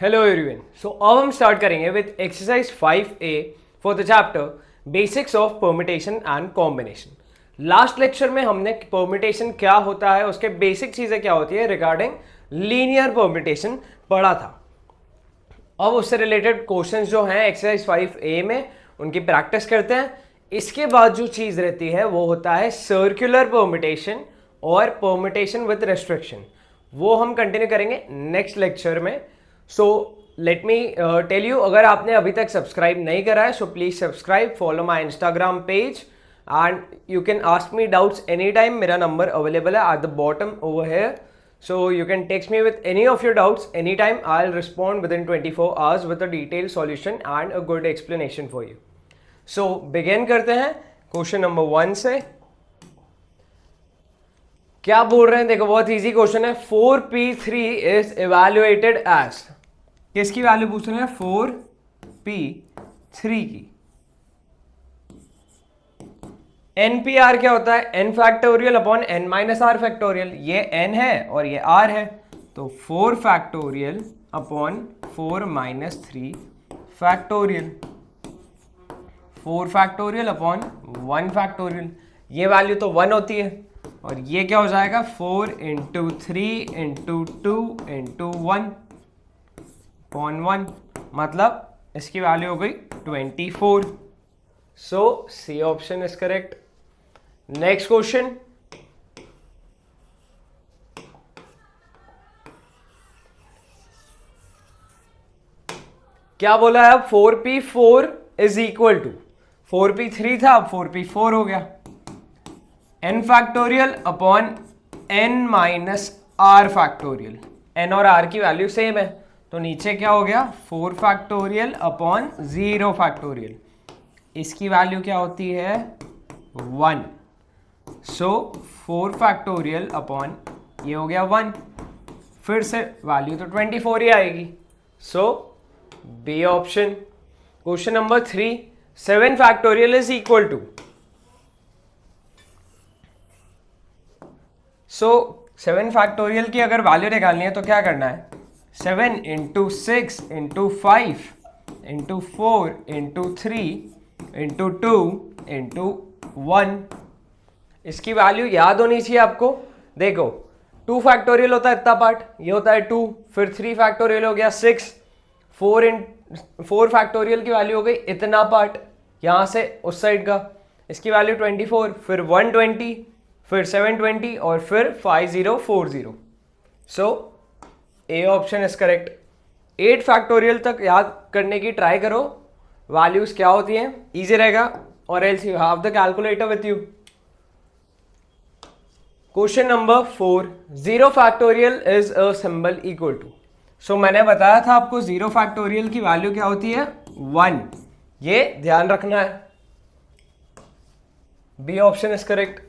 Hello everyone. सो अब हम start करेंगे with exercise 5A for the chapter basics of permutation and combination. Last lecture में हमने permutation क्या होता है, उसके बेसिक चीज़ें क्या होती है रिगार्डिंग लीनियर परम्यूटेशन पढ़ा था। अब उससे रिलेटेड क्वेश्चंस जो हैं एक्सरसाइज 5A में उनकी प्रैक्टिस करते हैं। इसके बाद जो चीज़ रहती है वो होता है सर्कुलर परम्यूटेशन और परम्यूटेशन विद रेस्ट्रिक्शन। वो हम कंटिन्यू करेंगे नेक्स्ट लेक्चर में। So let me tell you, अगर आपने अभी तक सब्सक्राइब नहीं करा है so please subscribe, follow my Instagram page and you can ask me doubts any time. मेरा नंबर अवेलेबल है at the bottom over here, so you can text me with any of your doubts anytime. I'll respond within 24 hours with a detailed solution and a good explanation for you. So begin करते हैं question number 1 से। क्या बोल रहे हैं, देखो बहुत easy question है। 4p3 is evaluated as, किसकी वैल्यू पूछ रहे हैं? 4p3 की। NPR क्या होता है? n factorial upon n minus r factorial. ये n है और ये r है, तो 4 factorial upon 4 minus 3 factorial, 4 factorial upon 1 factorial. ये वैल्यू तो 1 होती है और ये क्या हो जाएगा? 4 इंटू 3 इंटू 2 इंटू 1 अपॉन 1, मतलब इसकी वैल्यू हो गई 24। So C option is correct. Next question. क्या बोला है अब? 4p4 is equal to 4p3 था, अब 4p4 हो गया। n factorial upon n minus r factorial. n और r की वैल्यू सेम है, तो नीचे क्या हो गया? 4 फैक्टोरियल अपॉन 0 फैक्टोरियल। इसकी वैल्यू क्या होती है? 1। सो 4 फैक्टोरियल अपॉन ये हो गया 1, फिर से वैल्यू तो 24 ही आएगी। So B option. Question number 3, 7 factorial is equal to, so 7 factorial की अगर वैल्यू निकालनी है तो क्या करना है? 7 into 6 into 5 into 4 into 3 into 2 into 1। इसकी वैल्यू याद होनी चाहिए आपको। देखो 2 फैक्टोरियल होता है इतना पार्ट, ये होता है 2, फिर 3 फैक्टोरियल हो गया 6, 4 फैक्टोरियल की वैल्यू हो गई इतना पार्ट यहाँ से उस साइड का, इसकी वैल्यू 24, फिर 120, फिर 720 और फिर 5040। So A option is correct. 8 factorial तक याद करने की ट्राई करो, वैल्यूज क्या होती हैं, इजी रहेगा। और else you have the calculator with you. Question number 4, 0 factorial is a symbol equal to. So मैंने बताया था आपको 0 फैक्टोरियल की वैल्यू क्या होती है? 1। ये ध्यान रखना है। B option is correct.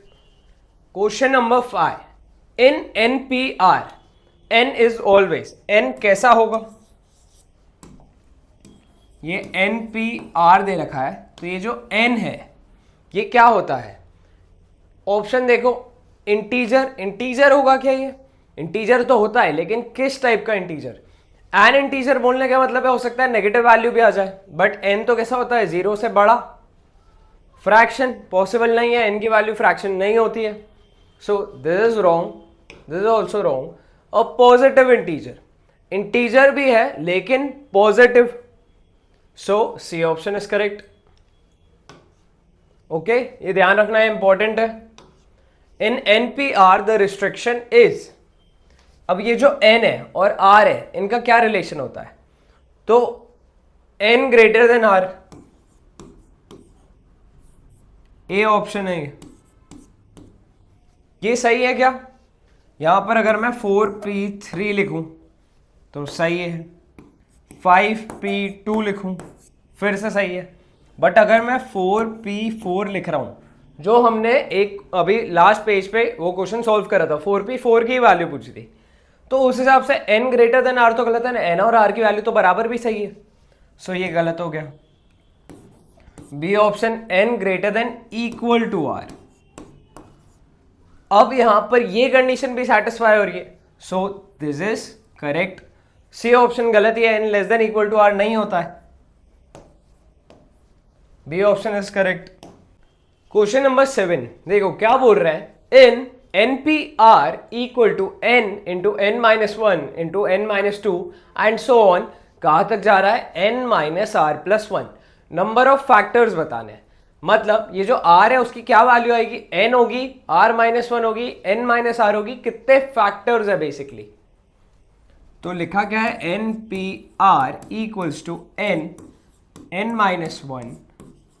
Question number 5, in NPR n is always, n कैसा होगा? ये NPR दे रखा है, तो ये जो n है ये क्या होता है? ऑप्शन देखो, इंटीजर होगा क्या? ये इंटीजर तो होता है, लेकिन किस टाइप का इंटीजर? एन इंटीजर बोलने का मतलब है हो सकता है नेगेटिव वैल्यू भी आ जाए, बट n तो कैसा होता है? 0 से बड़ा। फ्रैक्शन पॉसिबल नहीं है, n की वैल्यू फ्रैक्शन नहीं होती है। So this is wrong, this is also wrong. A positive integer भी है लेकिन positive. So C option is correct. Okay, ये ध्यान रखना है, इंपॉर्टेंट है। In NPR the restriction is, अब ये जो n है और r है इनका क्या रिलेशन होता है? तो n greater then r, A option है ये सही है क्या? यहां पर अगर मैं 4p3 लिखूं तो सही है, 5p2 लिखूं फिर से सही है, बट अगर मैं 4p4 लिख रहा हूं, जो हमने एक अभी लास्ट पेज पे वो क्वेश्चन सॉल्व करा था, 4p4 की वैल्यू पूछी थी, तो उस हिसाब से n ग्रेटर देन r तो गलत है ना, n और r की वैल्यू तो बराबर भी सही है। सो ये गलत हो गया। B option, n greater than equal to r। अब यहां पर ये कंडीशन भी सेटिस्फाई हो रही है, so this is correct. C option गलत ही है, n less than equal to r नहीं होता है। B option is correct. Question number 7 देखो क्या बोल रहा है, in NPR equal to n into n minus one into n minus two and so on, कहां तक जा रहा है, n minus r plus one. Number of factors बताने, मतलब ये जो r है उसकी क्या वैल्यू आएगी, n होगी, r माइनस वन होगी, n माइनस आर होगी, कितने फैक्टर्स है बेसिकली। तो लिखा क्या है, NPR equals to n minus one,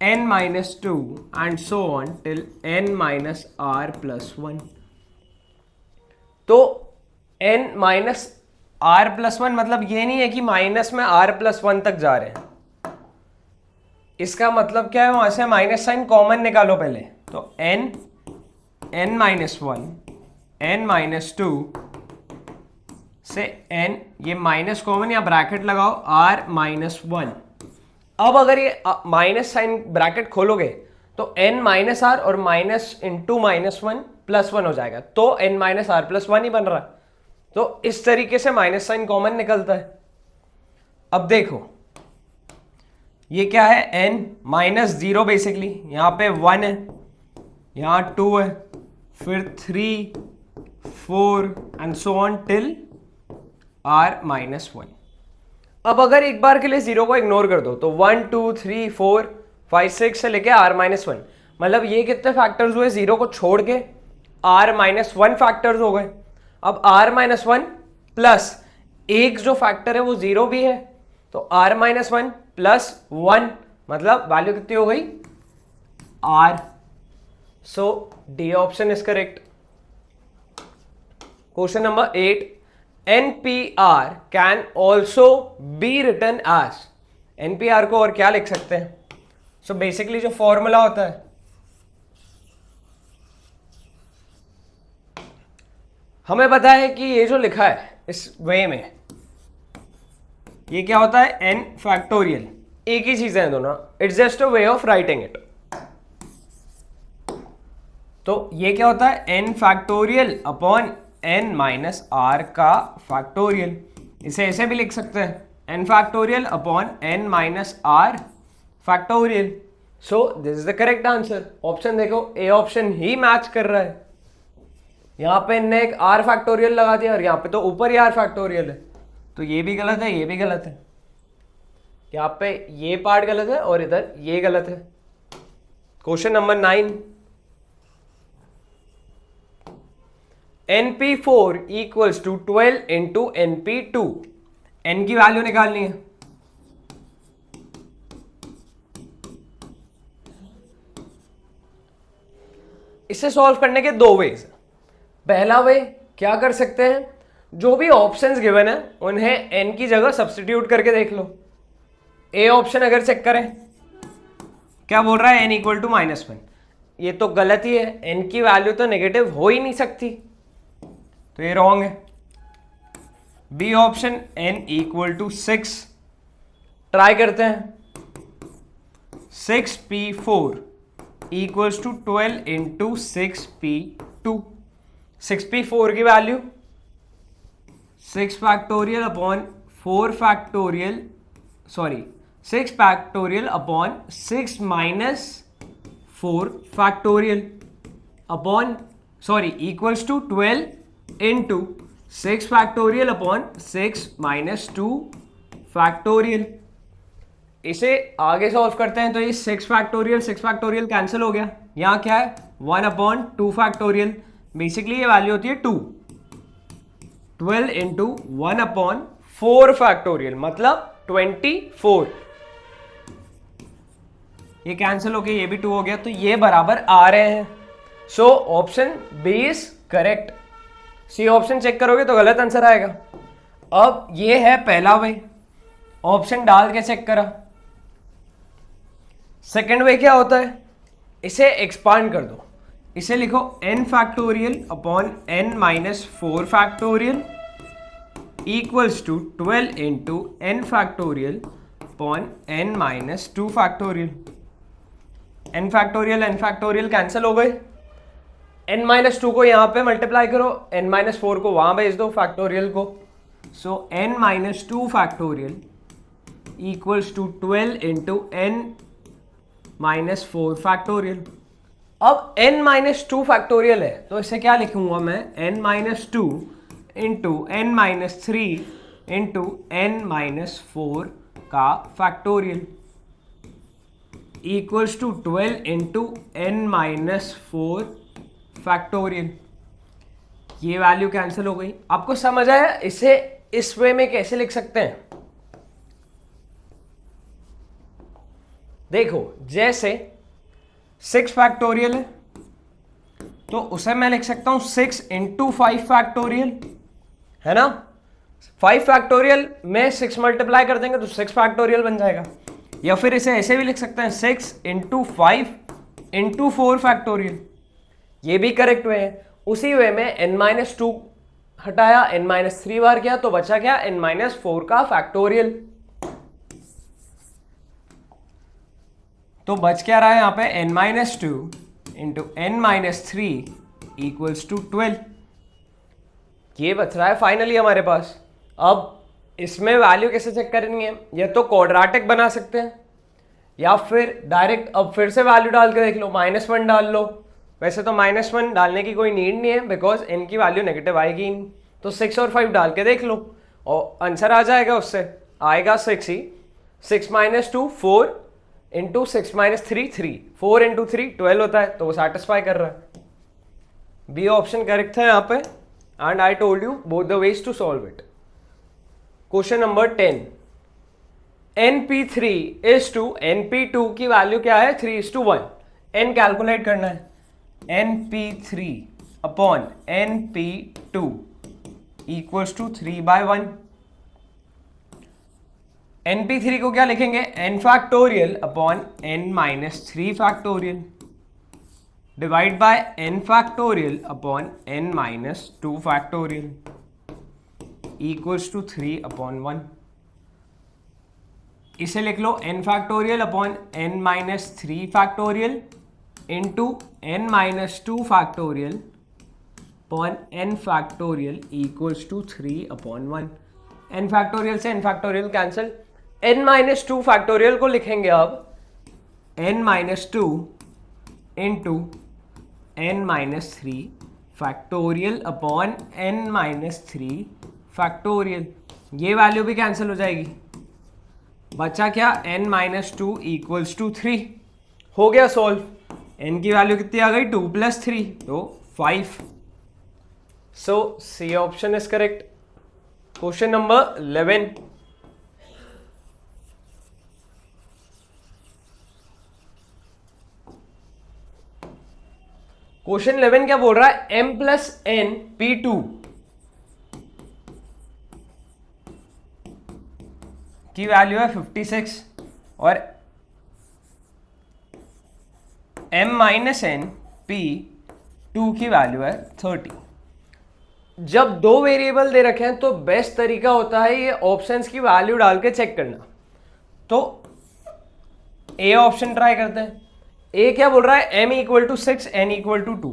n minus two and so on till n minus r plus one. तो n minus r plus one मतलब ये नहीं है कि माइनस में r प्लस वन तक जा रहे हैं, इसका मतलब क्या है, वहां से माइनस साइन कॉमन निकालो पहले। तो n minus one, n minus two से n, ये माइनस कॉमन या ब्रैकेट लगाओ, r माइनस वन। अब अगर ये माइनस साइन ब्रैकेट खोलोगे तो n माइनस आर और minus into minus one plus one हो जाएगा, तो n minus r plus one ही बन रहा है। तो इस तरीके से माइनस साइन कॉमन निकलता है। अब देखो ये क्या है, n माइनस जीरो, बेसिकली यहां पे 1 है, यहां 2 है, फिर 3 4 and so on till r minus one. अब अगर एक बार के लिए जीरो को इग्नोर कर दो तो 1 2 3 4 5 6 से लेके r माइनस वन, मतलब ये कितने फैक्टर्स हुए, जीरो को छोड़ के r माइनस वन फैक्टर्स हो गए। अब r माइनस वन प्लस एक जो फैक्टर है वो जीरो भी है, तो r minus one plus one मतलब वैल्यू कितनी हो गई, r। So d option is correct. Question number 8, NPR can also be written as, NPR को और क्या लिख सकते हैं। सो बेसिकली जो फॉर्मूला होता है, हमें पता है कि ये जो लिखा है इस वे में, ये क्या होता है, n फैक्टोरियल, एक ही चीज है दोनों, it's just a way of writing it. तो ये क्या होता है, n factorial upon n minus r का फैक्टोरियल। इसे ऐसे भी लिख सकते हैं, n factorial upon n minus r factorial. So this is the correct answer. Option देखो, ए ऑप्शन ही मैच कर रहा है। यहां पे इनने एक r फैक्टोरियल लगा दिया और यहां पे तो ऊपर ही r फैक्टोरियल है, तो ये भी गलत है, ये भी गलत है। यहाँ पे ये पार्ट गलत है और इधर ये गलत है। Question number 9, NP4 equals to 12 into NP2, n की वैल्यू निकालनी है। इसे सॉल्व करने के दो वेज। पहला वे क्या कर सकते हैं, जो भी ऑप्शंस गिवन है उन्हें n की जगह सब्स्टिट्यूट करके देख लो। ए ऑप्शन अगर चेक करें, क्या बोल रहा है, n equal to minus one, ये तो गलत ही है, n की वैल्यू तो नेगेटिव हो ही नहीं सकती, तो ये रॉन्ग है। B option n equal to 6, try करते हैं। 6p4 equals to 12 into 6p2, 6p4 की value 6 factorial upon 4 factorial, sorry 6 factorial upon 6 minus 4 factorial upon, sorry equals to 12 into 6 factorial upon 6 minus 2 factorial. इसे आगे solve करते हैं तो ये 6 factorial cancel हो गया। यहाँ क्या है, 1 अपॉन 2 फैक्टोरियल, बेसिकली ये वैल्यू होती है 2। 12 इंटू 1 अपॉन 4 फैक्टोरियल मतलब 24, ये कैंसिल हो गया, ये भी 2 हो गया, तो ये बराबर आ रहे हैं। So option b is correct. C option check करोगे तो गलत आंसर आएगा। अब ये है पहला वे, ऑप्शन डाल के चेक करा। सेकेंड वे क्या होता है, इसे एक्सपांड कर दो, इसे लिखो n factorial upon n minus 4 factorial equals to 12 into n factorial upon n minus 2 factorial. n factorial cancel हो गए, n माइनस 2 को यहाँ पे मल्टीप्लाई करो, n माइनस 4 को वहां भेज दो फैक्टोरियल को, so n minus 2 factorial equals to 12 into n minus 4 factorial. अब n माइनस 2 फैक्टोरियल है तो इसे क्या लिखूंगा मैं, n minus 2 into n minus 3 into n minus 4 का factorial equals to 12 into n minus 4 factorial. ये वैल्यू कैंसिल हो गई। आपको समझ आया इसे इस वे में कैसे लिख सकते हैं? देखो, जैसे 6 फैक्टोरियल है तो उसे मैं लिख सकता हूं 6 इंटू 5 फैक्टोरियल, है ना। 5 फैक्टोरियल में 6 मल्टीप्लाई कर देंगे तो 6 फैक्टोरियल बन जाएगा। या फिर इसे ऐसे भी लिख सकते हैं 6 इंटू 5 इंटू 4 फैक्टोरियल, ये भी करेक्ट वे है। उसी वे में n माइनस 2 हटाया, n माइनस 3 बार किया तो बचा क्या, n माइनस 4 का फैक्टोरियल। तो बच क्या रहा है यहाँ पे, n minus 2 into n minus 3 equals to 12। ये बच रहा है फाइनली हमारे पास। अब इसमें वैल्यू कैसे चेक करनी है, या तो क्वाड्रेटिक बना सकते हैं या फिर डायरेक्ट अब फिर से वैल्यू डाल के देख लो, -1 डाल लो। वैसे तो -1 डालने की कोई नीड नहीं है बिकॉज इनकी वैल्यू नेगेटिव आएगी नहीं, तो 6 और 5 डाल के देख लो और आंसर आ जाएगा। उससे आएगा 6 ही। 6 माइनस 2 4 इंटू 6 माइनस 3 3, 4 इंटू 3 12 होता है, तो वो सेटिस्फाई कर रहा है। बी ऑप्शन करेक्ट है यहाँ पे and I told you both the ways to solve it. Question number 10, np3 is to np2 की वैल्यू क्या है, 3:1। n कैलकुलेट करना है, np3 upon np2 equals to 3/1। np3 को क्या लिखेंगे, n factorial upon n minus 3 factorial divide by n factorial upon n minus 2 factorial equals to 3/1। इसे लिख लो n factorial upon n minus 3 factorial into n minus 2 factorial upon n factorial equals to 3/1। n factorial से n factorial cancel, n minus 2 factorial को लिखेंगे अब n minus 2 into n minus 3 factorial upon n minus 3 factorial. ये value भी cancel हो जाएगी, बचा क्या, n माइनस 2 इक्वल्स टू 3। हो गया सॉल्व। n की वैल्यू कितनी आ गई, 2 + 3 तो 5। So C option is correct. Question number 11, question 11 क्या बोल रहा है, m प्लस n p2 की वैल्यू है 56 और m माइनस n p2 की वैल्यू है 30। जब दो वेरिएबल दे रखे हैं तो बेस्ट तरीका होता है ये ऑप्शंस की वैल्यू डाल के चेक करना। तो ए ऑप्शन ट्राई करते हैं। ए क्या बोल रहा है, m equal to 6 n equal to 2,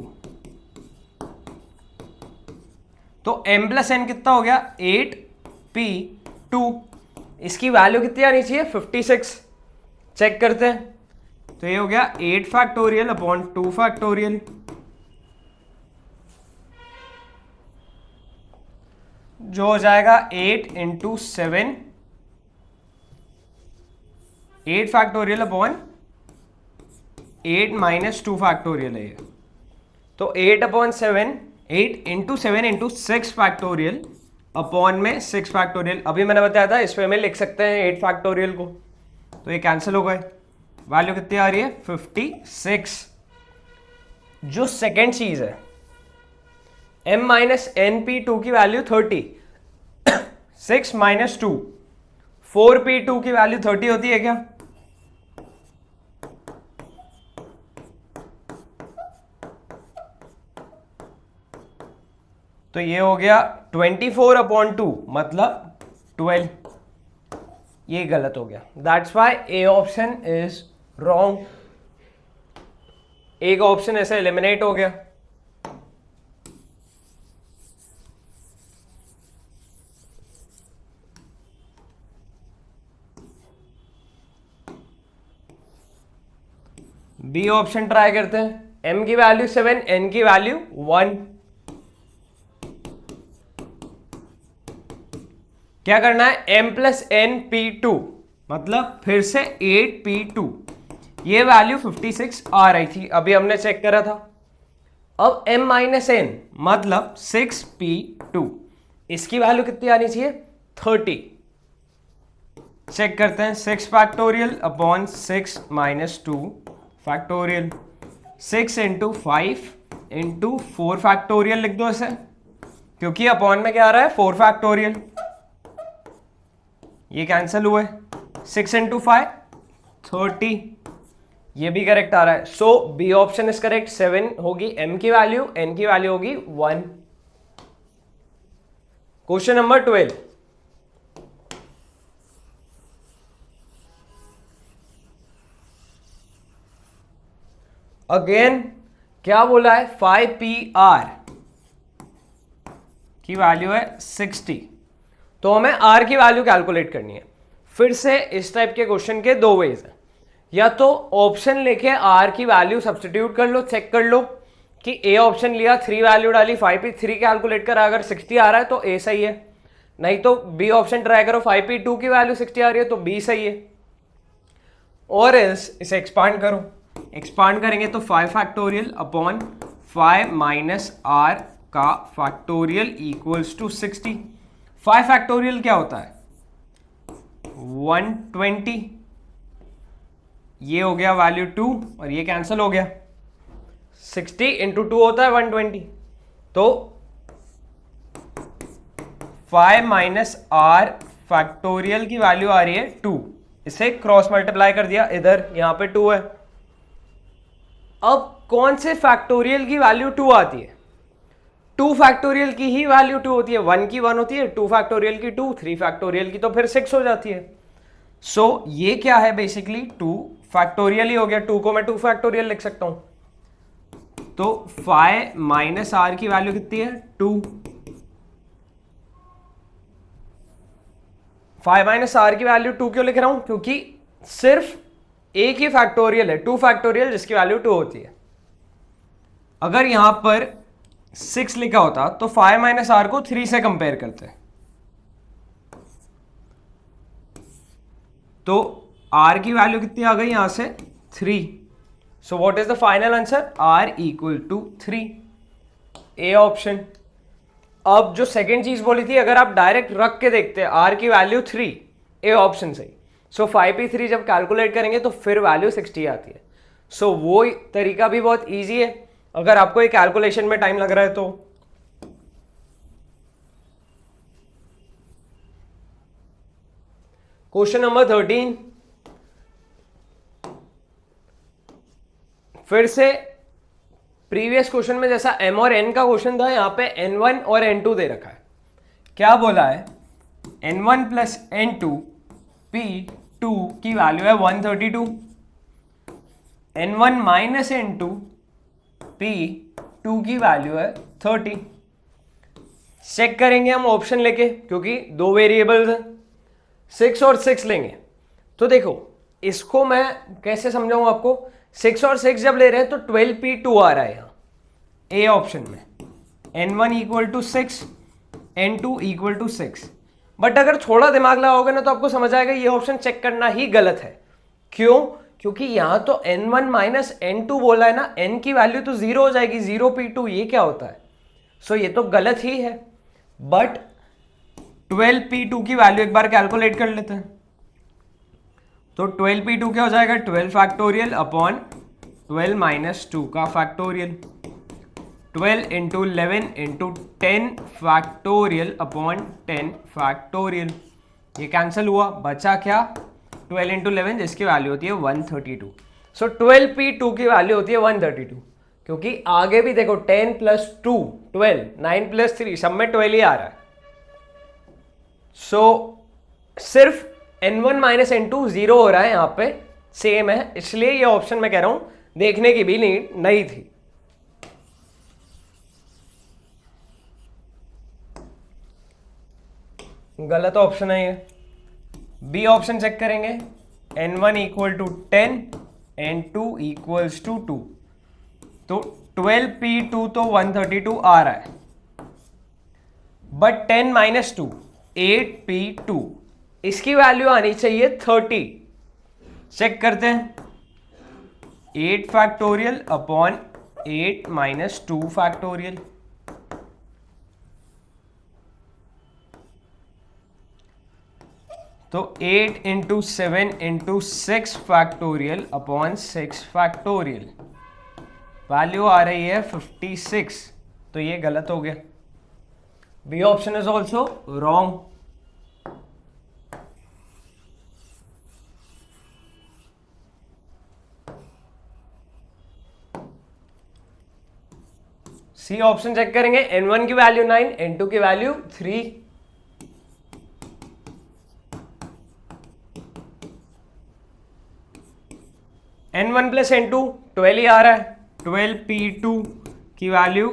तो m प्लस n कितना हो गया, 8 p2। इसकी वैल्यू कितनी आनी चाहिए, 56। चेक करते हैं, तो ये हो गया 8 फैक्टोरियल अपॉन 2 फैक्टोरियल, जो हो जाएगा 8 into 7, 8 factorial upon 8 minus 2 factorial है ये, तो 8/7, 8 इंटू 7 इंटू 6 फैक्टोरियल अपॉन में 6 फैक्टोरियल। अभी मैंने बताया था इस वे में लिख सकते हैं 8 फैक्टोरियल को, तो ये कैंसिल हो गए। वैल्यू कितनी आ रही है, 56। जो सेकेंड चीज है m माइनस np2 की वैल्यू 30, 6 माइनस 2, 4p2 की वैल्यू 30 होती है क्या, तो ये हो गया 24/2 मतलब 12। ये गलत हो गया, that's why A option is wrong. एक ऑप्शन ऐसे एलिमिनेट हो गया। बी ऑप्शन ट्राई करते हैं। m की वैल्यू 7, n की वैल्यू 1। क्या करना है, m plus N P two, मतलब फिर से 8p2। ये वैल्यू 56 आ रही थी, अभी हमने चेक करा था। अब m माइनस एन मतलब 6p2, इसकी वैल्यू कितनी आनी चाहिए, 30। चेक करते हैं, 6 factorial upon 6 minus 2 factorial, 6 into 5 into 4 factorial लिख दो इसे, क्योंकि अपॉन में क्या आ रहा है, 4 फैक्टोरियल। ये कैंसिल हुए, 6 इंटू 5 30, ये भी करेक्ट आ रहा है। सो बी ऑप्शन इज करेक्ट। 7 होगी m की वैल्यू, n की वैल्यू होगी 1। क्वेश्चन नंबर 12, अगेन क्या बोला है, 5pr की वैल्यू है 60, तो हमें r की वैल्यू कैलकुलेट करनी है। फिर से इस टाइप के क्वेश्चन के दो वेज हैं, या तो ऑप्शन लेके r की वैल्यू सब्स्टिट्यूट कर लो, चेक कर लो कि a ऑप्शन लिया, 3 वैल्यू डाली, 5p3 कैलकुलेट करा, अगर 60 आ रहा है तो a सही है, नहीं तो b ऑप्शन ट्राई करो, 5p2 की वैल्यू 60 आ रही है तो b सही है। और इसे एक्सपांड करो, एक्सपांड करेंगे तो 5 फैक्टोरियल अपॉन 5 माइनस r का फैक्टोरियल इक्वल्स टू 60। 5 फैक्टोरियल क्या होता है, 120, ये हो गया वैल्यू 2 और ये कैंसिल हो गया, 60 इंटू 2 होता है 120, तो 5 माइनस r फैक्टोरियल की वैल्यू आ रही है 2, इसे क्रॉस मल्टीप्लाई कर दिया, इधर यहां पे 2 है। अब कौन से फैक्टोरियल की वैल्यू 2 आती है, 2 फैक्टोरियल की ही वैल्यू 2 होती है, 1 की 1 होती है, 2 फैक्टोरियल की 2, 3 फैक्टोरियल की तो फिर 6 हो जाती है। सो ये क्या है, बेसिकली 2 फैक्टोरियल ही हो गया, 2 को मैं 2 फैक्टोरियल लिख सकता हूं, तो 5 माइनस r की वैल्यू कितनी है, 2। 5 माइनस r की वैल्यू 2 क्यों लिख रहा हूं, क्योंकि सिर्फ एक ही फैक्टोरियल है, 2 फैक्टोरियल जिसकी वैल्यू 2 होती है। अगर यहां पर 6 लिखा होता तो 5 माइनस r को 3 से कंपेयर करते हैं, तो r की वैल्यू कितनी आ गई यहां से, 3। So what is the final answer, r equal to 3, A option. अब जो सेकेंड चीज बोली थी, अगर आप डायरेक्ट रख के देखते हैं r की वैल्यू 3, ए ऑप्शन सही। सो 5p3 जब कैलकुलेट करेंगे तो फिर वैल्यू 60 आती है। सो वो तरीका भी बहुत ईजी है, अगर आपको ये कैलकुलेशन में टाइम लग रहा है तो। क्वेश्चन नंबर 13, फिर से प्रीवियस क्वेश्चन में जैसा m और n का क्वेश्चन था, यहां पे n1 और n2 दे रखा है। क्या बोला है, n1 प्लस n2 p2 की वैल्यू है 132, n1 माइनस n2 p2 की वैल्यू है 30। चेक करेंगे हम ऑप्शन लेके, क्योंकि दो वेरिएबल्स हैं, 6 और 6 लेंगे। तो देखो इसको मैं कैसे समझाऊं आपको, 6 और 6 जब ले रहे हैं तो 12p2 आ रहा है यहां ए ऑप्शन में, n1 equal to 6, n2 equal to 6। But अगर थोड़ा दिमाग लगाओगे ना तो आपको समझ आएगा ये ऑप्शन चेक करना ही गलत है। क्यों, क्योंकि यहां तो n1 माइनस n2 बोला है ना, n की वैल्यू तो 0 हो जाएगी, 0p2, ये क्या होता है, सो ये तो गलत ही है। बट 12p2 की वैल्यू एक बार कैलकुलेट कर लेते हैं, तो 12p2 क्या हो जाएगा, 12 फैक्टोरियल अपॉन 12 माइनस 2 का factorial, 12 into 11 into 10 factorial upon 10 factorial, ये कैंसिल हुआ, बचा क्या, 12 इंटू 11 जिसकी वैल्यू होती है 132। सो 12p2 की वैल्यू होती है 132, क्योंकि आगे भी देखो 10 प्लस 2 12, 9 प्लस 3 सब में 12 ही आ रहा है। सो सिर्फ n1 माइनस n2 0 हो रहा है, यहां पे सेम है, इसलिए ये ऑप्शन मैं कह रहा हूं देखने की भी नीड नहीं थी। गलत ऑप्शन है ये, बी ऑप्शन चेक करेंगे, n1 equal to 10, N2 equals to 2, तो 12p2 तो 132 आ रहा है, बट 10 माइनस 2 8p2, इसकी वैल्यू आनी चाहिए 30। चेक करते हैं, 8 फैक्टोरियल अपॉन 8 माइनस 2 फैक्टोरियल, तो 8 into 7 into 6 factorial upon 6 factorial, वैल्यू आ रही है 56, तो ये गलत हो गया। B option is also wrong. C option check करेंगे, n1 की वैल्यू 9, n2 की वैल्यू 3। n1 प्लस n2 12 ही आ रहा है, 12p2 की वैल्यू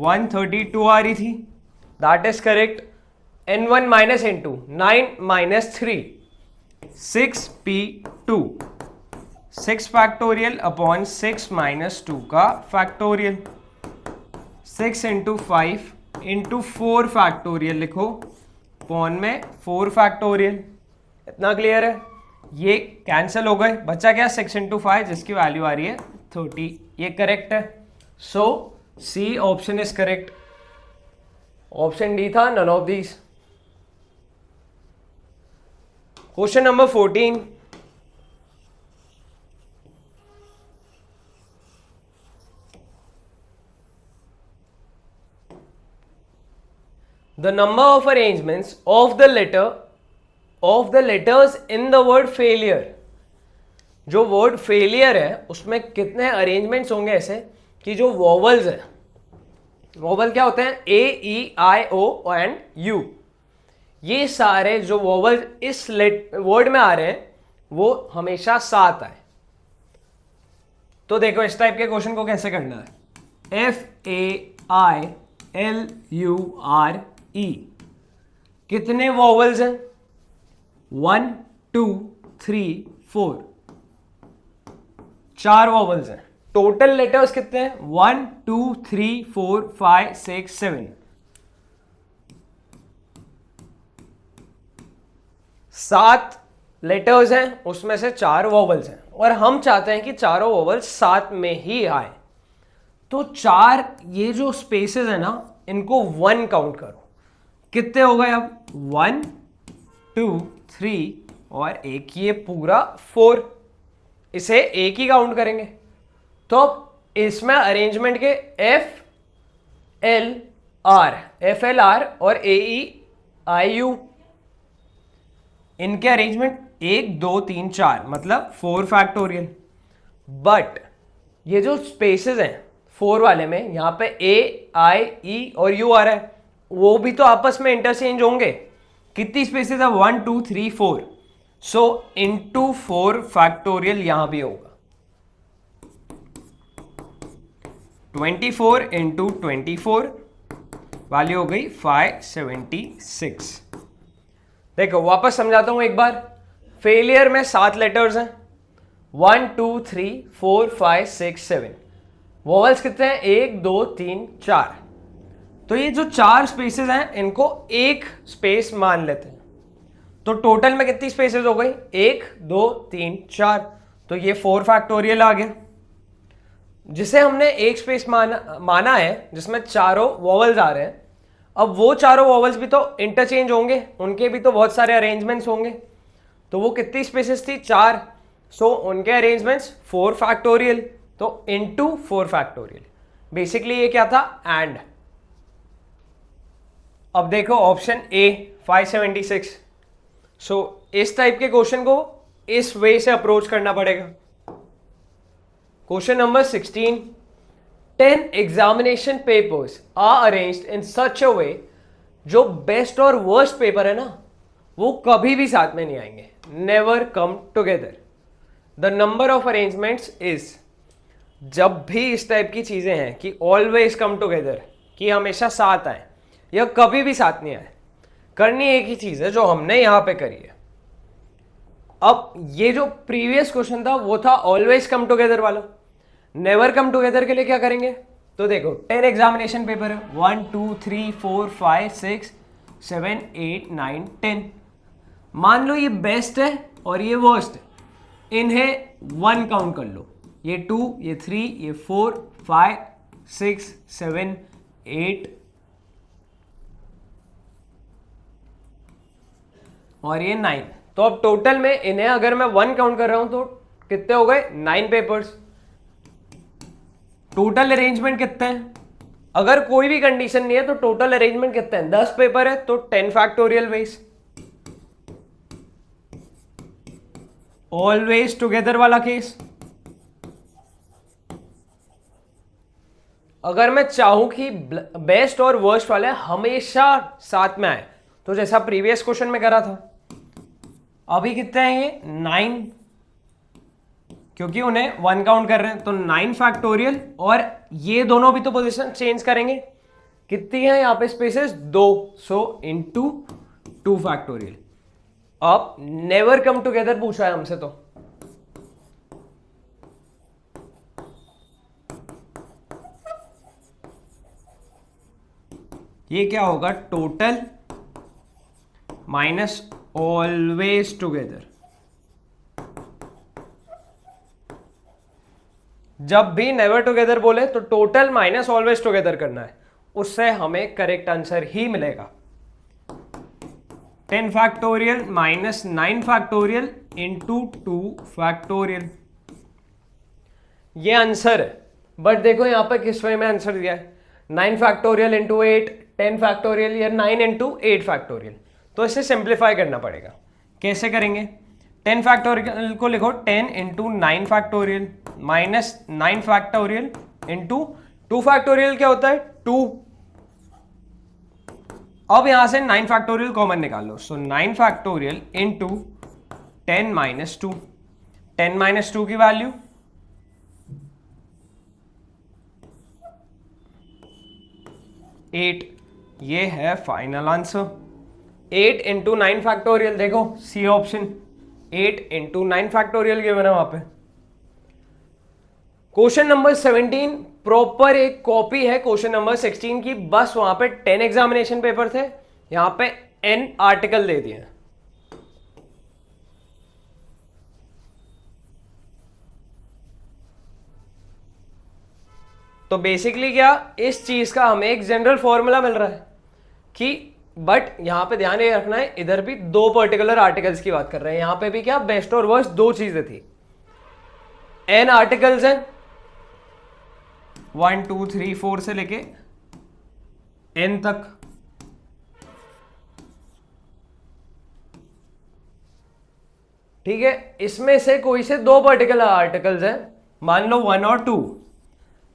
132 आ रही थी, that is correct. n1 minus n2 9 minus 3 6p2, 6 factorial upon 6 minus 2 का फैक्टोरियल, 6 इंटू 5 इंटू 4 फैक्टोरियल लिखो, अपॉन में 4 फैक्टोरियल। इतना क्लियर है? ये कैंसिल हो गए, बचा क्या 6 इंटू 5 जिसकी वैल्यू आ रही है 30, ये करेक्ट है। So C option is correct. Option D था none of these. Question number 14, the number of arrangements of the letters in the word failure, जो वर्ड फेलियर है उसमें कितने अरेंजमेंट्स होंगे ऐसे कि जो वॉवल्स है, वॉवल क्या होते हैं, ए ई आई ओ एंड यू, ये सारे जो वॉवल्स इस वर्ड में आ रहे हैं वो हमेशा साथ आए। तो देखो इस टाइप के क्वेश्चन को कैसे करना है, FAILURE, कितने वॉवल्स हैं, 1 2 3 4, 4 वॉवल्स हैं। टोटल लेटर्स कितने हैं, 1 2 3 4 5 6 7, 7 लेटर्स हैं, उसमें से 4 वॉवल्स हैं, और हम चाहते हैं कि चारों वॉवल्स साथ में ही आए। तो 4 ये जो स्पेसेस है ना, इनको 1 काउंट करो, कितने हो गए अब, 1 2 3 और एक ये पूरा 4, इसे एक ही काउंट करेंगे। तो इसमें अरेंजमेंट के FLR और AEIU, इनके अरेंजमेंट 1 2 3 4, मतलब 4 फैक्टोरियल। बट ये जो स्पेसेस हैं 4 वाले में, यहां पे AIE और U आ रहा है, वो भी तो आपस में इंटरचेंज होंगे। कितनी स्पेसेस है, 1 2 3 4, सो इनटू 4 फैक्टोरियल यहां भी होगा, 24 इंटू 24, वैल्यू हो गई 576। देखो वापस समझाता हूं एक बार। फेलियर में 7 लेटर्स हैं, 1 2 3 4 5 6 7, वॉवल्स कितने हैं, 1 2 3 4। तो ये जो 4 स्पेसेस हैं इनको एक स्पेस मान लेते हैं, तो टोटल में कितनी स्पेसेस हो गई, 1 2 3 4, तो ये 4 फैक्टोरियल आ गया, जिसे हमने एक स्पेस माना है जिसमें चारों वॉवल्स आ रहे हैं। अब वो चारों वॉवल्स भी तो इंटरचेंज होंगे, उनके भी तो बहुत सारे अरेंजमेंट्स होंगे, तो वो कितनी स्पेसेस थी, 4, सो उनके अरेंजमेंट्स 4 फैक्टोरियल, तो इनटू 4 फैक्टोरियल। बेसिकली ये क्या था, एंड। अब देखो ऑप्शन ए 576। सो इस टाइप के क्वेश्चन को इस वे से अप्रोच करना पड़ेगा। Question number 16, 10 examination papers are arranged in such a way, जो बेस्ट और वर्स्ट पेपर है ना, वो कभी भी साथ में नहीं आएंगे, never come together. The number of arrangements is, जब भी इस टाइप की चीजें हैं कि ऑलवेज कम टुगेदर, कि हमेशा साथ आए या कभी भी साथ नहीं आए, करनी एक ही चीज है जो हमने यहां पे करी है। अब ये जो प्रीवियस क्वेश्चन था वो था ऑलवेज कम टुगेदर वाला, नेवर कम टुगेदर के लिए क्या करेंगे, तो देखो 10 एग्जामिनेशन पेपर है, 1 2 3 4 5 6 7 8 9 10। मान लो ये बेस्ट है और ये वर्स्ट है, इन्हें 1 काउंट कर लो, ये 2 ये 3 ये 4 5 6 7 8 और ये 9। तो अब टोटल में इन्हें अगर मैं 1 काउंट कर रहा हूं तो कितने हो गए, 9 पेपर्स। टोटल अरेंजमेंट कितने हैं, अगर कोई भी कंडीशन नहीं है तो टोटल अरेंजमेंट कितने हैं, 10 पेपर है तो 10 फैक्टोरियल वेज। ऑलवेज टुगेदर वाला केस, अगर मैं चाहूं कि बेस्ट और वर्स्ट वाले हमेशा साथ में आए, तो जैसा प्रीवियस क्वेश्चन में करा था, अभी कितने हैं ये 9, क्योंकि उन्हें 1 काउंट कर रहे हैं तो 9 फैक्टोरियल, और ये दोनों भी तो पोजीशन चेंज करेंगे, कितनी है यहां पे स्पेसेस 2, सो इनटू 2 फैक्टोरियल। अब नेवर कम टुगेदर पूछा है हमसे, तो ये क्या होगा, टोटल माइनस ऑलवेज टुगेदर। जब भी नेवर टुगेदर बोले तो टोटल माइनस ऑलवेज टुगेदर करना है, उससे हमें करेक्ट आंसर ही मिलेगा। 10 factorial minus 9 factorial into 2 factorial, ये आंसर है। बट देखो यहां पर किस वे में आंसर दिया है, 9 फैक्टोरियल इंटू 8, 10 फैक्टोरियल या 9 इंटू 8 फैक्टोरियल, तो इसे सिंप्लीफाई करना पड़ेगा। कैसे करेंगे, 10 फैक्टोरियल को लिखो 10 into 9 factorial minus 9 factorial into 2 factorial क्या होता है 2। अब यहां से 9 फैक्टोरियल कॉमन निकाल लो, सो 9 फैक्टोरियल इंटू 10 माइनस 2, 10 माइनस 2 की वैल्यू 8, ये है फाइनल आंसर। 8 इंटू 9 फैक्टोरियल, देखो C option, 8 into 9 factorial given है वहां पे। क्वेश्चन नंबर 17 प्रॉपर एक कॉपी है क्वेश्चन नंबर 16 की, बस वहां पे 10 एग्जामिनेशन पेपर थे, यहां पे n आर्टिकल दे दिए। तो बेसिकली क्या, इस चीज का हमें एक जनरल फॉर्मूला मिल रहा है कि, बट यहां पे ध्यान ये रखना है, इधर भी 2 पर्टिकुलर आर्टिकल्स की बात कर रहे हैं, यहां पे भी क्या बेस्ट और वर्स्ट 2 चीजें थी। n आर्टिकल्स हैं 1 2 3 4 से लेके n तक, ठीक है। इसमें से कोई से 2 पर्टिकुलर आर्टिकल्स हैं, मान लो 1 और 2,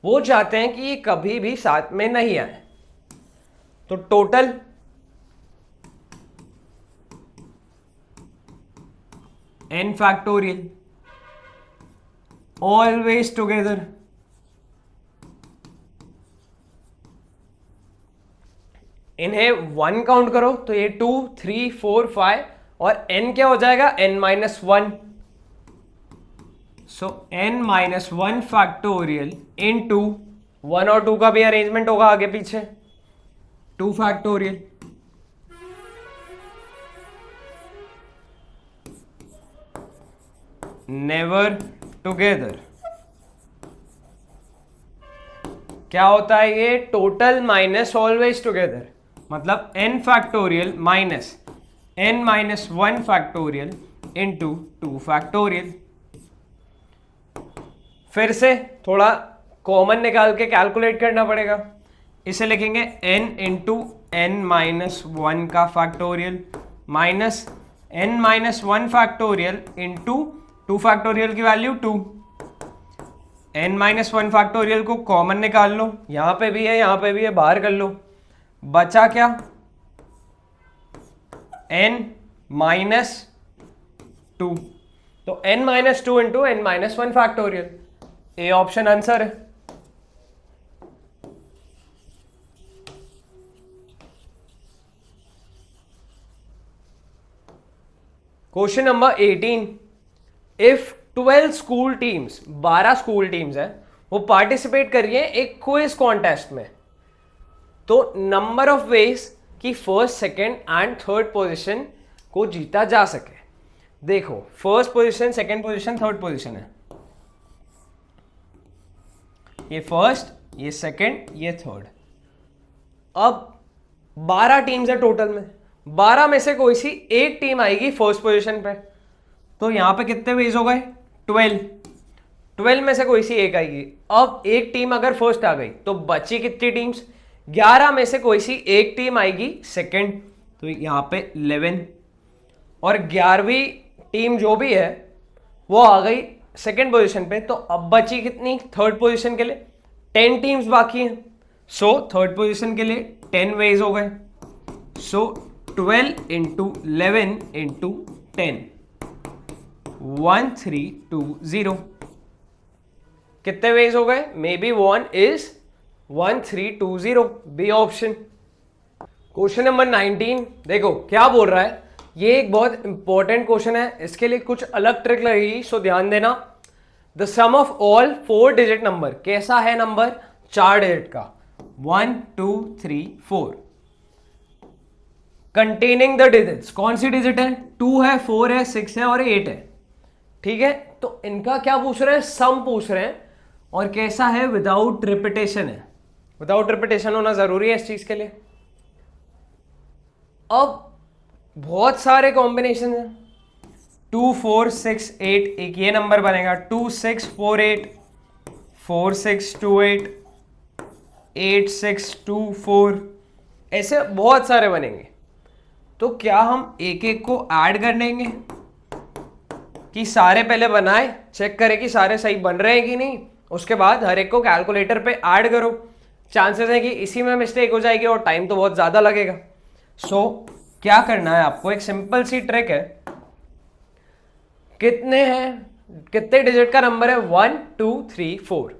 वो चाहते हैं कि ये कभी भी साथ में नहीं आए, तो total n factorial always together, इन्हें 1 काउंट करो तो ये 2 3 4 5 और n क्या हो जाएगा n माइनस 1, सो n माइनस 1 फैक्टोरियल इनटू 1 और 2 का भी अरेंजमेंट होगा आगे पीछे, 2 फैक्टोरियल। नेवर टुगेदर क्या होता है, ये टोटल माइनस ऑलवेज टुगेदर, मतलब n factorial minus n minus 1 factorial into 2 factorial. फिर से थोड़ा कॉमन निकाल के कैलकुलेट करना पड़ेगा, इसे लिखेंगे n इंटू n माइनस 1 का factorial minus n minus 1 factorial into 2 factorial की वैल्यू 2, n माइनस 1 फैक्टोरियल को कॉमन निकाल लो, यहां पे भी है यहां पे भी है, बाहर कर लो, बचा क्या n माइनस 2, तो n minus 2 into n minus 1 factorial, A option answer है। Question number 18, if 12 school teams, 12 school teams है, वो पार्टिसिपेट कर रही है एक क्विज कॉन्टेस्ट में, तो नंबर ऑफ वेज कि first, second and third position को जीता जा सके। देखो first position, second position, third position है, ये फर्स्ट, ये सेकंड, ये थर्ड। अब 12 टीम्स है टोटल में, 12 में से कोई सी एक टीम आएगी फर्स्ट पोजीशन पे, तो यहां पे कितने वेज हो गए? 12। 12 में से कोई सी एक आएगी। अब एक टीम अगर फर्स्ट आ गई तो बची कितनी टीम्स? 11 में से कोई सी एक टीम आएगी सेकंड, तो यहां पे 11, और 11वीं टीम जो भी है वो आ गई सेकंड पोजीशन पे, तो अब बची कितनी थर्ड पोजीशन के लिए? 10 टीम्स बाकी हैं। सो थर्ड पोजीशन के लिए 10 वेज हो गए। So 12 into 11 into 10, 1320। कितने वेज हो गए? Maybe 1 is 1320, B option. Question number 19, देखो क्या बोल रहा है, ये एक बहुत इंपॉर्टेंट क्वेश्चन है, इसके लिए कुछ अलग ट्रिक लगेगी, सो ध्यान देना। The sum of all 4 digit number, कैसा है नंबर? 4 डिजिट का, 1 2 3 4, कंटेनिंग द डिजिट्स, कौन सी डिजिट है? 2 है, 4 है, 6 है और 8 है। ठीक है, तो इनका क्या पूछ रहे हैं? सम पूछ रहे हैं, और कैसा है? विदाउट रिपीटेशन है। विदाउट रिपीटेशन होना जरूरी है इस चीज के लिए। अब बहुत सारे कॉम्बिनेशन है, 2 4 6 8, एक ये नंबर बनेगा, 2 6 4 8, 4 6 2 8, 8 6 2 4, ऐसे बहुत सारे बनेंगे। तो क्या हम एक एक को ऐड कर देंगे कि सारे पहले बनाए, चेक करें कि सारे सही बन रहे हैं कि नहीं, उसके बाद हर एक को कैलकुलेटर पे ऐड करो। चांसेस है कि इसी में मिस्टेक हो जाएगी और टाइम तो बहुत ज़्यादा लगेगा। सो क्या करना है आपको, एक सिंपल सी ट्रिक है। कितने हैं, कितने डिजिट का नंबर है? 1 2 3 4,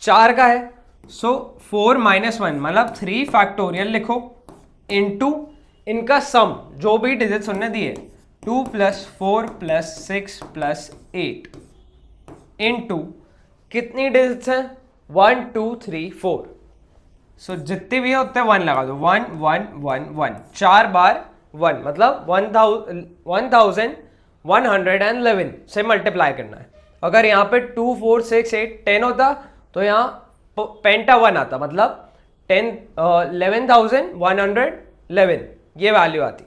4 का है। सो 4 - 1 मतलब 3 फैक्टोरियल लिखो, इनटू इनका सम जो भी डिजिट्स उन्होंने दिए, 2 + 4 + 6 + 8, इनटू कितनी डिजिट्स हैं? 1 2 3 4। सो जितने भी है उतने 1 लगा दो, 1 1 1 1, 4 बार 1 मतलब 1111 से मल्टीप्लाई करना है। अगर यहाँ पे 2 4 6 8 10 होता तो यहाँ पेंटा 1 आता, मतलब 11,111 ये वैल्यू आती।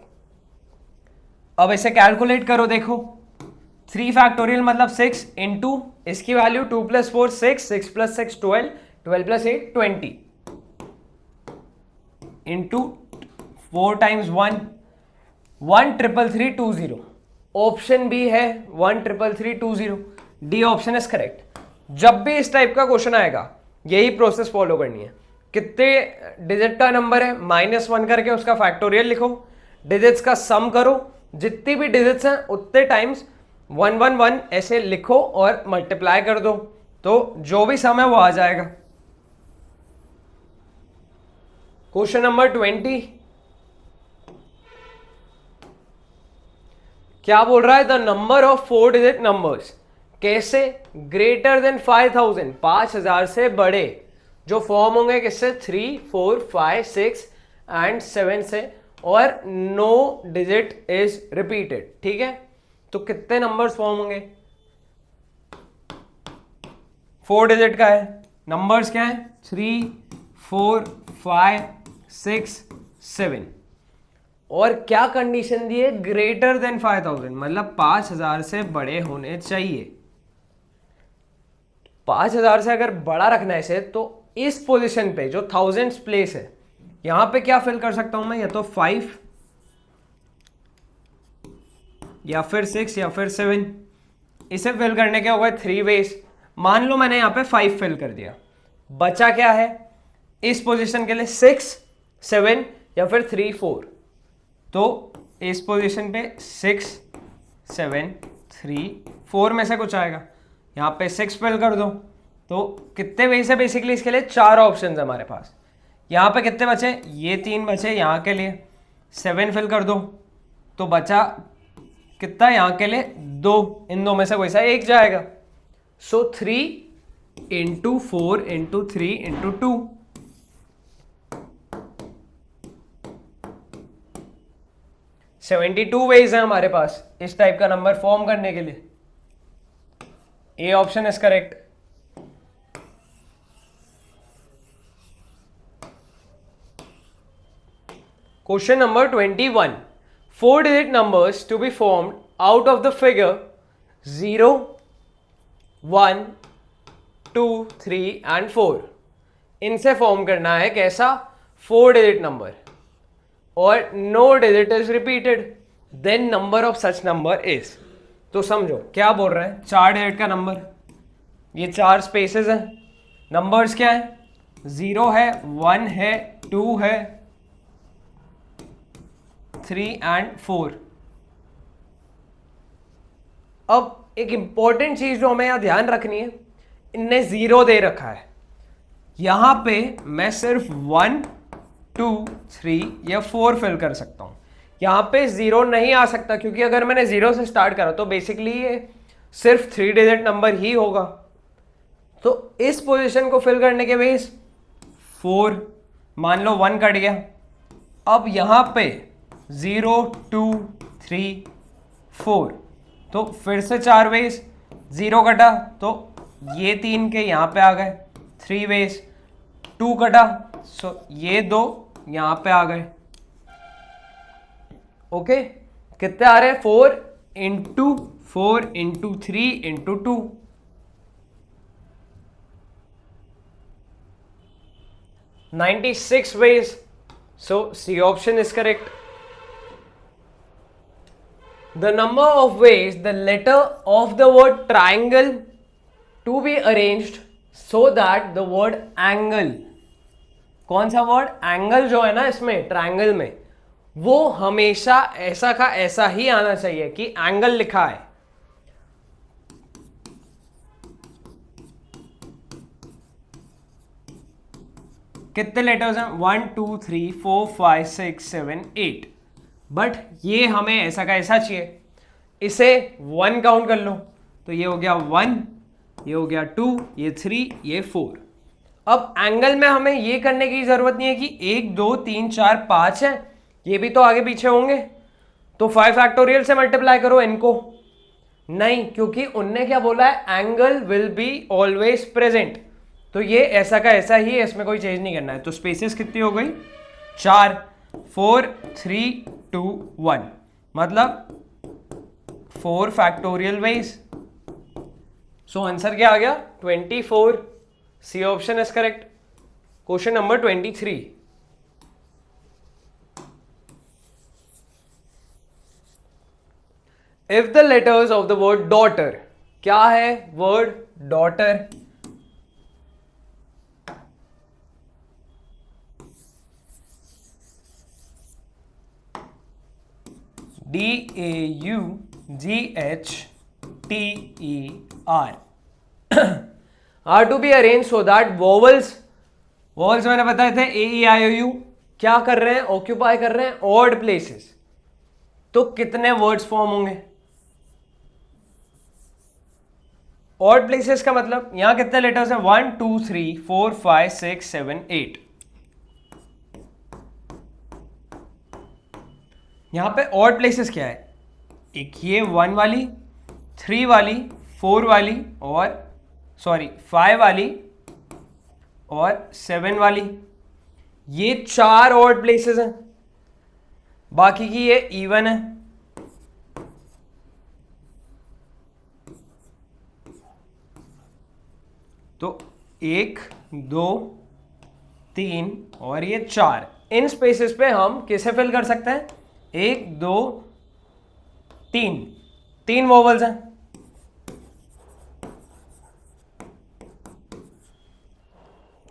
अब इसे कैलकुलेट करो, देखो 3 फैक्टोरियल मतलब 6 इंटू इसकी वैल्यू 2 + 4 6, 6 + 6 12, 12 + 8 20, इंटू 4 × 1 13320। ऑप्शन बी है 13320, डी ऑप्शन इज करेक्ट। जब भी इस टाइप का क्वेश्चन आएगा यही प्रोसेस फॉलो करनी है। कितने डिजिट का नंबर है? -1 करके उसका फैक्टोरियल लिखो, डिजिट्स का सम करो, जितनी भी डिजिट्स हैं उतने टाइम्स 111 ऐसे लिखो और मल्टीप्लाई कर दो, तो जो भी सम है वो आ जाएगा। क्वेश्चन नंबर 20, क्या बोल रहा है? The number of 4 digit numbers, कैसे? ग्रेटर देन 5000, 5000 से बड़े, जो फॉर्म होंगे किससे? 3 4 5 6 एंड 7 से, और नो डिजिट इज रिपीटेड। ठीक है, तो कितने नंबर्स फॉर्म होंगे? 4 डिजिट का है, नंबर्स क्या है? 3 4 5 6 7, और क्या कंडीशन दी है? ग्रेटर देन 5000 मतलब 5000 से बड़े होने चाहिए। 5000 से अगर बड़ा रखना है इसे, तो इस पोजीशन पे जो थाउजेंड्स प्लेस है, यहां पे क्या फिल कर सकता हूं मैं? या तो 5 या फिर 6 या फिर 7। इसे फिल करने के हो गए 3 वेज। मान लो मैंने यहां पे 5 फिल कर दिया, बचा क्या है इस पोजीशन के लिए? 6 7 या फिर 3 4। तो इस पोजीशन पे 6 7 3 4 में से कुछ आएगा, यहाँ पे 6 फिल कर दो। तो कितने वेज है बेसिकली इसके लिए? 4 ऑप्शन है हमारे पास। यहाँ पे कितने बचे? ये 3 बचे यहाँ के लिए, 7 फिल कर दो, तो बचा कितना यहाँ के लिए 2, इन दो में से कोई सा एक जाएगा। सो 3 इंटू 4 इंटू 3 इंटू 2, 72 वेज है हमारे पास इस टाइप का नंबर फॉर्म करने के लिए। ए option is correct. Question number 21. 4-digit numbers to be formed out of the figure 0, 1, 2, 3 and 4. इनसे फॉर्म करना है कैसा 4-digit नंबर और no digit is repeated, then number of such number is. तो समझो क्या बोल रहे हैं, 4-digit का नंबर, ये 4 स्पेसेस हैं, नंबर्स क्या है, 0 है, 1 है, 2 है, 3 and 4. अब एक इंपॉर्टेंट चीज जो हमें यहां ध्यान रखनी है, इनने 0 दे रखा है, यहां पे मैं सिर्फ 1, 2, 3 या 4 फिल कर सकता हूं, यहां पे 0 नहीं आ सकता क्योंकि अगर मैंने 0 से स्टार्ट करा तो बेसिकली ये सिर्फ 3 डिजिट नंबर ही होगा। तो इस पोजीशन को फिल करने के बेस 4, मान लो 1 कट गया, अब यहां पे 0, 2, 3, 4, तो फिर से 4 वेज, 0 कटा तो ये 3 के यहाँ पे आ गए, 3 वेज, 2 कटा सो ये 2 यहाँ पे आ गए। ओके, कितने आ रहे हैं, 4 into 4 into 3 into 2, 96 ways. So C option is correct. The number of ways the letter of the word triangle to be arranged so that the word angle, कौन सा वर्ड एंगल जो है ना इसमें ट्रायंगल में, वो हमेशा ऐसा का ऐसा ही आना चाहिए कि एंगल लिखा है। कितने लेटर्स हैं, 1 2 3 4 5 6 7 8, बट ये हमें ऐसा का ऐसा चाहिए, इसे 1 काउंट कर लो तो ये हो गया 1, ये हो गया 2, ये 3, ये 4। अब एंगल में हमें ये करने की जरूरत नहीं है कि 1 2 3 4 5 है, ये भी तो आगे पीछे होंगे तो 5 फैक्टोरियल से मल्टीप्लाई करो इनको, नहीं, क्योंकि उनने क्या बोला है, angle will be always present, तो ये ऐसा का ऐसा ही है, इसमें कोई चेंज नहीं करना है। तो स्पेसेस कितनी हो गई, 4, 4 3 2 1, मतलब 4 फैक्टोरियल वेज। सो आंसर क्या आ गया, 24। C option is correct. Question number 23। If the letters of the word daughter, क्या है word daughter, DAUGHTER are to be arranged so that vowels मैंने बताए थे AEIOU क्या कर रहे हैं, ऑक्यूपाई कर रहे हैं ऑड प्लेसेस, तो कितने वर्ड्स फॉर्म होंगे, ऑड प्लेसेस का मतलब यहां कितने लेटर्स हैं, 1 2 3 4 5 6 7 8, यहां पे ऑड प्लेसेस क्या है, एक ये 1 वाली, 3 वाली, 4 वाली और 5 वाली और 7 वाली, ये 4 ऑड प्लेसेस हैं, बाकी की ये इवन है। तो 1 2 3 और ये 4, इन स्पेसेस पे हम किसे फिल कर सकते हैं, 1 2 3 वोवल्स हैं,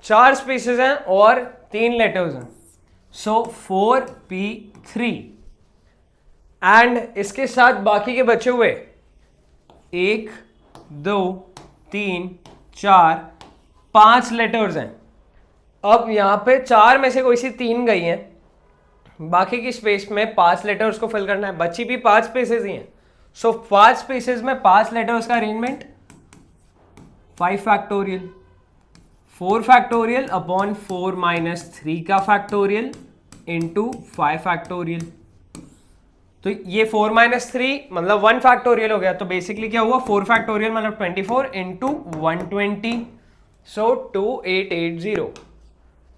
4 स्पेसेस हैं और 3 लेटर्स हैं, सो 4P3 एंड इसके साथ बाकी के बचे हुए 1 2 3 4 5 लेटर्स हैं। अब यहां पे 4 में से कोई सी 3 गई हैं, बाकी की स्पेस में 5 लेटर्स को फिल करना है, बची भी 5 स्पेसेस ही हैं, सो 5 स्पेसेस में 5 लेटर्स का arrangement 5 factorial, 4 factorial upon 4 minus 3 का फैक्टोरियल इंटू 5 फैक्टोरियल। तो ये 4 माइनस 3 मतलब 1 फैक्टोरियल हो गया। तो बेसिकली क्या हुआ, 4 फैक्टोरियल मतलब 24 into 120, so 2880।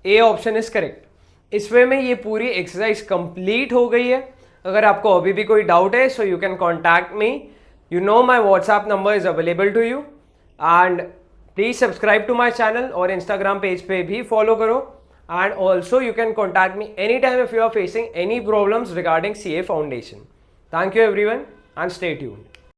A option is correct. इस वे में ये पूरी एक्सरसाइज कंप्लीट हो गई है। अगर आपको अभी भी कोई डाउट है, so you can contact me. You know my WhatsApp number is available to you and please subscribe to my channel और इंस्टाग्राम पेज पे भी फॉलो करो। And also you can contact me anytime if you are facing any problems regarding CA Foundation. Thank you everyone and stay tuned.